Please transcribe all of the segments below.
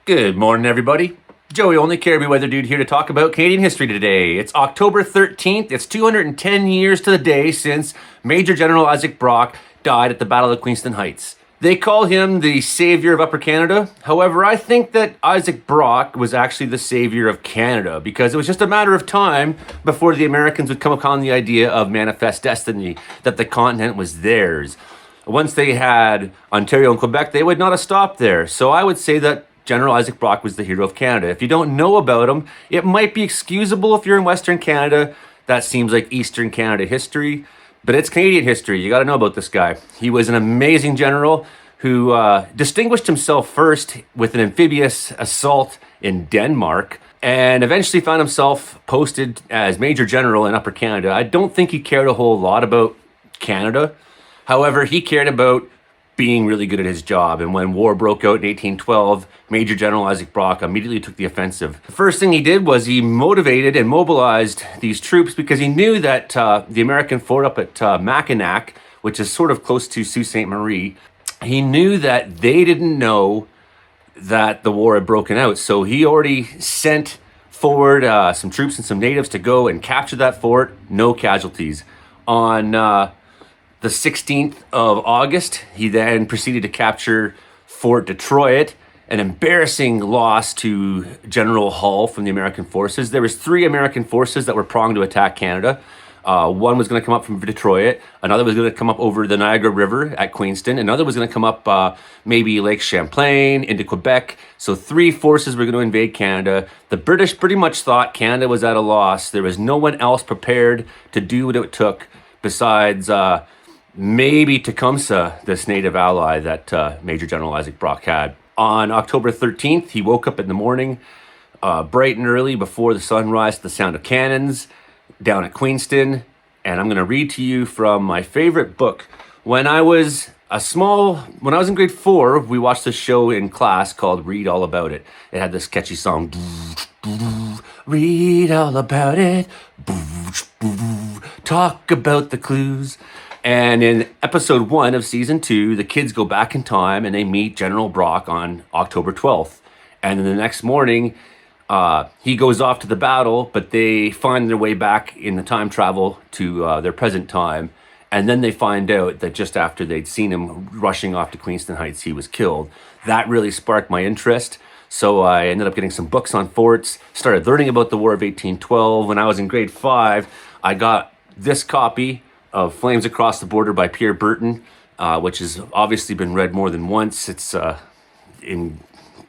Good morning, everybody. Joey Only Caribou Weather Dude here to talk about Canadian history today. It's October 13th. It's 210 years to the day since Major General Isaac Brock died at the Battle of Queenston Heights. They call him the savior of Upper Canada. However, I think that Isaac Brock was actually the savior of Canada because it was just a matter of time before the Americans would come upon the idea of manifest destiny, that the continent was theirs. Once they had Ontario and Quebec, they would not have stopped there. So I would say that General Isaac Brock was the hero of Canada. If you don't know about him, it might be excusable if you're in Western Canada. That seems like Eastern Canada history, but it's Canadian history. You got to know about this guy. He was an amazing general who distinguished himself first with an amphibious assault in Denmark and eventually found himself posted as Major General in Upper Canada. I don't think he cared a whole lot about Canada. However, he cared about being really good at his job. And when war broke out in 1812, Major General Isaac Brock immediately took the offensive. The first thing he did was he motivated and mobilized these troops because he knew that the American fort up at Mackinac, which is sort of close to Sault Ste. Marie, he knew that they didn't know that the war had broken out. So he already sent forward some troops and some natives to go and capture that fort. No casualties. On the 16th of August, he then proceeded to capture Fort Detroit, an embarrassing loss to General Hull from the American forces. There was 3 American forces that were pronged to attack Canada. One was going to come up from Detroit. Another was going to come up over the Niagara River at Queenston. Another was going to come up maybe Lake Champlain into Quebec. So 3 forces were going to invade Canada. The British pretty much thought Canada was at a loss. There was no one else prepared to do what it took besides maybe Tecumseh, this native ally that Major General Isaac Brock had. On October 13th, he woke up in the morning, bright and early before the sunrise to the sound of cannons down at Queenston. And I'm going to read to you from my favorite book. When I was in grade 4, we watched this show in class called Read All About It. It had this catchy song. Read all about it. Talk about the clues. And in episode 1 of season 2, the kids go back in time and they meet General Brock on October 12th. And then the next morning, he goes off to the battle, but they find their way back in the time travel to their present time. And then they find out that just after they'd seen him rushing off to Queenston Heights, he was killed. That really sparked my interest. So I ended up getting some books on forts, started learning about the War of 1812. When I was in grade 5, I got this copy of Flames Across the Border by Pierre Berton, which has obviously been read more than once. It's in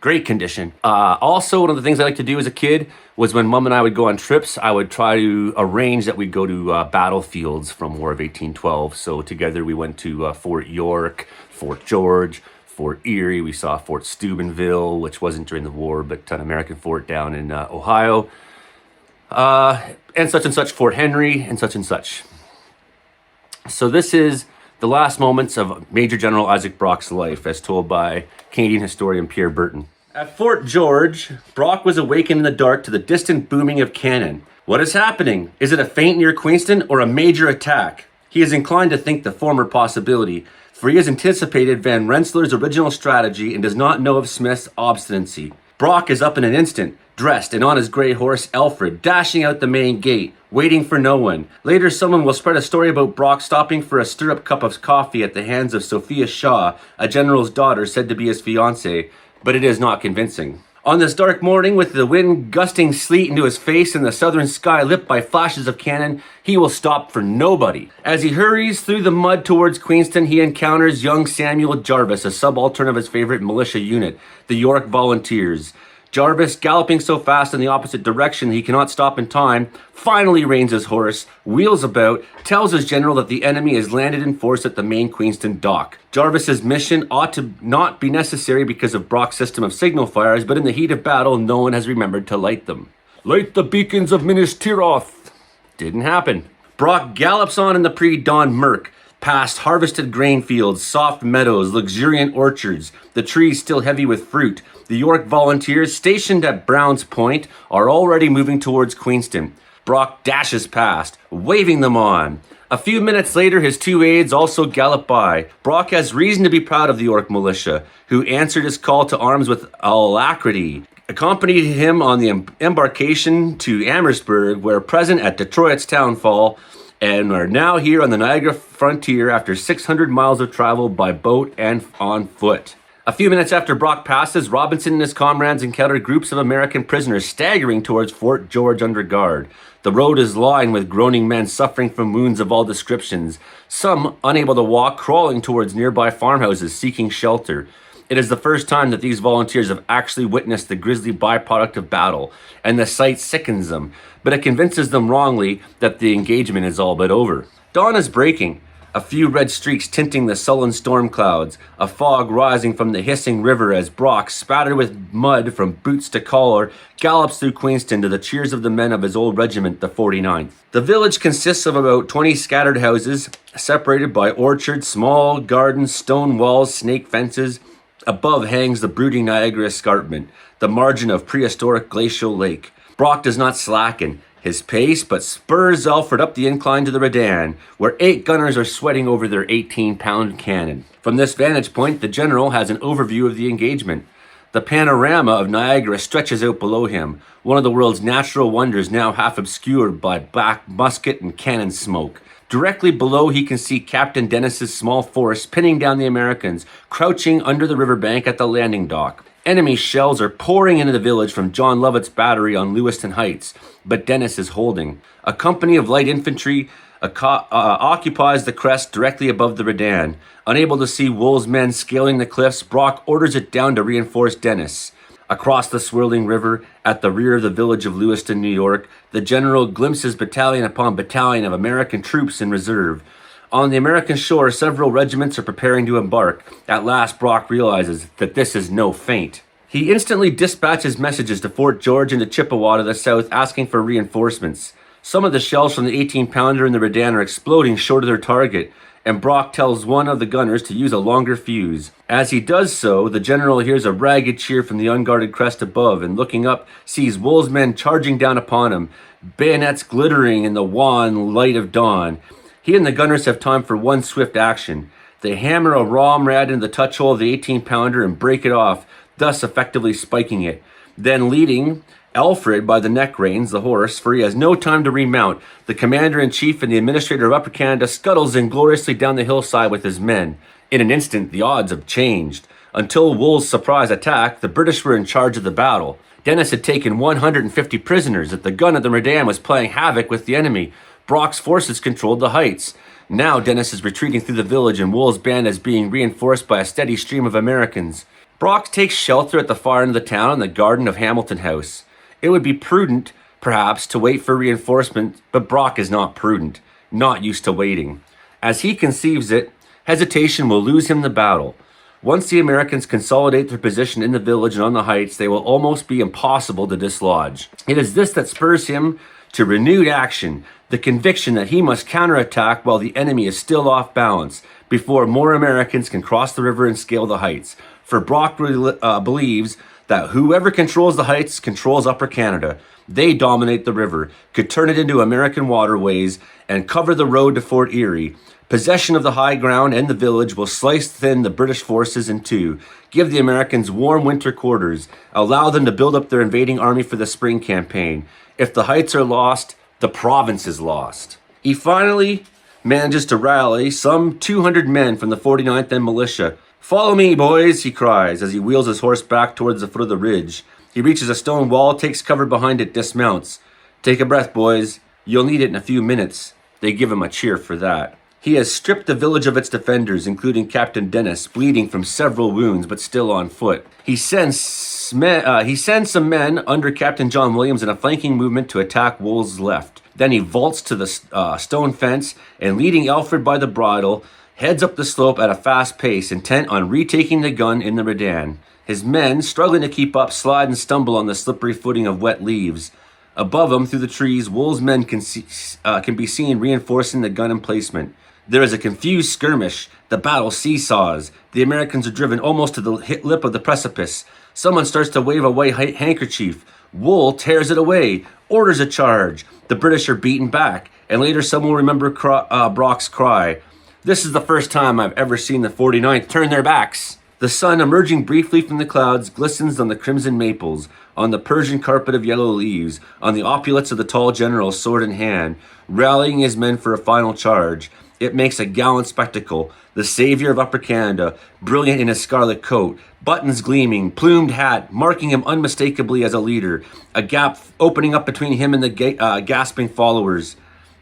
great condition. Also, one of the things I liked to do as a kid was when Mom and I would go on trips, I would try to arrange that we'd go to battlefields from War of 1812. So together we went to Fort York, Fort George, Fort Erie. We saw Fort Steubenville, which wasn't during the war, but an American fort down in Ohio. And such, Fort Henry, and such. So this is the last moments of Major General Isaac Brock's life, as told by Canadian historian Pierre Berton. At Fort George, Brock was awakened in the dark to the distant booming of cannon. What is happening? Is it a feint near Queenston or a major attack? He is inclined to think the former possibility, for he has anticipated Van Rensselaer's original strategy and does not know of Smith's obstinacy. Brock is up in an instant, dressed and on his gray horse Alfred, dashing out the main gate, waiting for no one. Later someone will spread a story about Brock stopping for a stirrup cup of coffee at the hands of Sophia Shaw, a general's daughter said to be his fiancée, but it is not convincing. On this dark morning, with the wind gusting sleet into his face and the southern sky lit by flashes of cannon, he will stop for nobody. As he hurries through the mud towards Queenston, he encounters young Samuel Jarvis, a subaltern of his favorite militia unit, the York Volunteers. Jarvis, galloping so fast in the opposite direction he cannot stop in time, finally reins his horse, wheels about, tells his general that the enemy has landed in force at the main Queenston dock. Jarvis's mission ought to not be necessary because of Brock's system of signal fires, but in the heat of battle, no one has remembered to light them. Light the beacons of Minas Tirith. Didn't happen. Brock gallops on in the pre-dawn murk, past harvested grain fields, soft meadows, luxuriant orchards, the trees still heavy with fruit. The York Volunteers, stationed at Brown's Point, are already moving towards Queenston. Brock dashes past, waving them on. A few minutes later, his two aides also gallop by. Brock has reason to be proud of the York militia, who answered his call to arms with alacrity, accompanied him on the embarkation to Amherstburg, where present at Detroit's townfall, and are now here on the Niagara frontier after 600 miles of travel by boat and on foot. A few minutes after Brock passes, Robinson and his comrades encounter groups of American prisoners staggering towards Fort George under guard. The road is lined with groaning men suffering from wounds of all descriptions, some unable to walk, crawling towards nearby farmhouses seeking shelter. It is the first time that these volunteers have actually witnessed the grisly byproduct of battle, and the sight sickens them, but it convinces them wrongly that the engagement is all but over. Dawn is breaking. A few red streaks tinting the sullen storm clouds, a fog rising from the hissing river as Brock, spattered with mud from boots to collar, gallops through Queenston to the cheers of the men of his old regiment, the 49th. The village consists of about 20 scattered houses, separated by orchards, small gardens, stone walls, snake fences. Above hangs the brooding Niagara escarpment, the margin of prehistoric glacial lake. Brock does not slacken his pace, but spurs Alfred up the incline to the Redan, where 8 gunners are sweating over their 18-pound cannon. From this vantage point, the general has an overview of the engagement. The panorama of Niagara stretches out below him, one of the world's natural wonders now half obscured by black musket and cannon smoke. Directly below, he can see Captain Dennis's small force pinning down the Americans, crouching under the riverbank at the landing dock. Enemy shells are pouring into the village from John Lovett's battery on Lewiston Heights, but Dennis is holding. A company of light infantry occupies the crest directly above the Redan. Unable to see Wool's men scaling the cliffs, Brock orders it down to reinforce Dennis. Across the swirling river, at the rear of the village of Lewiston, New York, the general glimpses battalion upon battalion of American troops in reserve. On the American shore, several regiments are preparing to embark. At last, Brock realizes that this is no feint. He instantly dispatches messages to Fort George and to Chippewa to the south, asking for reinforcements. Some of the shells from the 18-pounder in the Redan are exploding short of their target, and Brock tells one of the gunners to use a longer fuse. As he does so, the general hears a ragged cheer from the unguarded crest above, and looking up, sees Wool's men charging down upon him, bayonets glittering in the wan light of dawn. He and the gunners have time for one swift action. They hammer a ramrod into the touch hole of the 18-pounder and break it off, thus effectively spiking it. Then leading Alfred by the neck reins, the horse, for he has no time to remount, the commander-in-chief and the administrator of Upper Canada scuttles ingloriously down the hillside with his men. In an instant, the odds have changed. Until Wool's surprise attack, the British were in charge of the battle. Dennis had taken 150 prisoners, that the gun at the Redan was playing havoc with the enemy. Brock's forces controlled the heights. Now Dennis is retreating through the village, and Wool's band is being reinforced by a steady stream of Americans. Brock takes shelter at the far end of the town in the garden of Hamilton House. It would be prudent, perhaps, to wait for reinforcement, but Brock is not prudent, not used to waiting. As he conceives it, hesitation will lose him the battle. Once the Americans consolidate their position in the village and on the heights, they will almost be impossible to dislodge. It is this that spurs him to renewed action, the conviction that he must counterattack while the enemy is still off balance, before more Americans can cross the river and scale the heights. For Brock believes that whoever controls the heights controls Upper Canada. They dominate the river, could turn it into American waterways, and cover the road to Fort Erie. Possession of the high ground and the village will slice thin the British forces in two, give the Americans warm winter quarters, allow them to build up their invading army for the spring campaign. If the heights are lost, the province is lost. He finally manages to rally some 200 men from the 49th and militia. "Follow me, boys," he cries as he wheels his horse back towards the foot of the ridge. He reaches a stone wall, takes cover behind it, dismounts. "Take a breath, boys. You'll need it in a few minutes." They give him a cheer for that. He has stripped the village of its defenders, including Captain Dennis, bleeding from several wounds but still on foot. He sends some men under Captain John Williams in a flanking movement to attack Wool's left. Then he vaults to the stone fence and, leading Alfred by the bridle, heads up the slope at a fast pace, intent on retaking the gun in the Redan. His men, struggling to keep up, slide and stumble on the slippery footing of wet leaves. Above him, through the trees, Wool's men can be seen reinforcing the gun emplacement. There is a confused skirmish. The battle seesaws. The Americans are driven almost to the lip of the precipice. Someone starts to wave a white handkerchief. Wool tears it away, orders a charge. The British are beaten back. And later some will remember Brock's cry, "This is the first time I've ever seen the 49th turn their backs." The sun, emerging briefly from the clouds, glistens on the crimson maples, on the Persian carpet of yellow leaves, on the opulence of the tall general, sword in hand, rallying his men for a final charge. It makes a gallant spectacle. The savior of Upper Canada, brilliant in his scarlet coat, buttons gleaming, plumed hat, marking him unmistakably as a leader, a gap opening up between him and the gasping followers.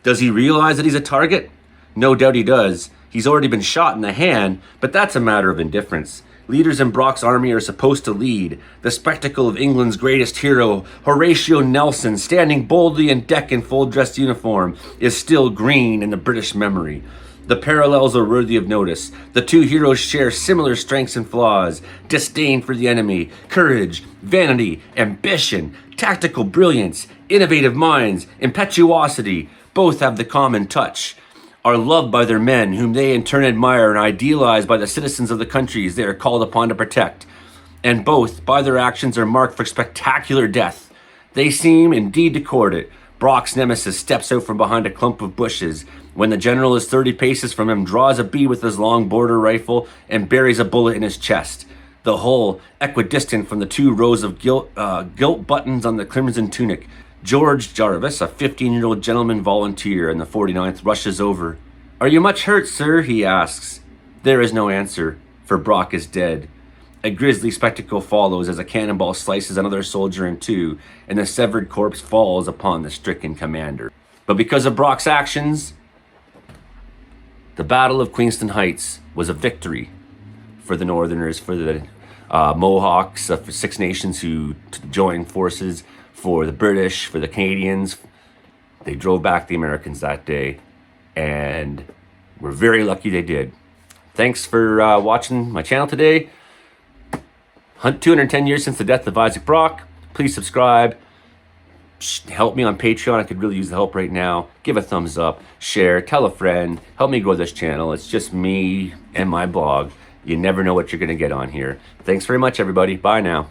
Does he realize that he's a target? No doubt he does. He's already been shot in the hand, but that's a matter of indifference. Leaders in Brock's army are supposed to lead. The spectacle of England's greatest hero, Horatio Nelson, standing boldly in deck in full-dress uniform, is still green in the British memory. The parallels are worthy of notice. The two heroes share similar strengths and flaws: disdain for the enemy, courage, vanity, ambition, tactical brilliance, innovative minds, impetuosity. Both have the common touch, are loved by their men, whom they in turn admire, and idealized by the citizens of the countries they are called upon to protect. And both, by their actions, are marked for spectacular death. They seem indeed to court it. Brock's nemesis steps out from behind a clump of bushes. When the general is 30 paces from him, draws a bee with his long border rifle and buries a bullet in his chest. The whole equidistant from the two rows of gilt buttons on the crimson tunic. George Jarvis, a 15-year-old gentleman volunteer in the 49th, rushes over. "Are you much hurt, sir?" he asks. There is no answer, for Brock is dead. A grisly spectacle follows as a cannonball slices another soldier in two, and the severed corpse falls upon the stricken commander. But because of Brock's actions, the Battle of Queenston Heights was a victory for the Northerners, for the Mohawks, for Six Nations who joined forces, for the British, for the Canadians. They drove back the Americans that day, and we're very lucky they did. Thanks for watching my channel today. 210 years since the death of Isaac Brock. Please subscribe. Help me on Patreon. I could really use the help right now. Give a thumbs up, share, tell a friend. Help me grow this channel. It's just me and my blog. You never know what you're going to get on here. Thanks very much, everybody. Bye now.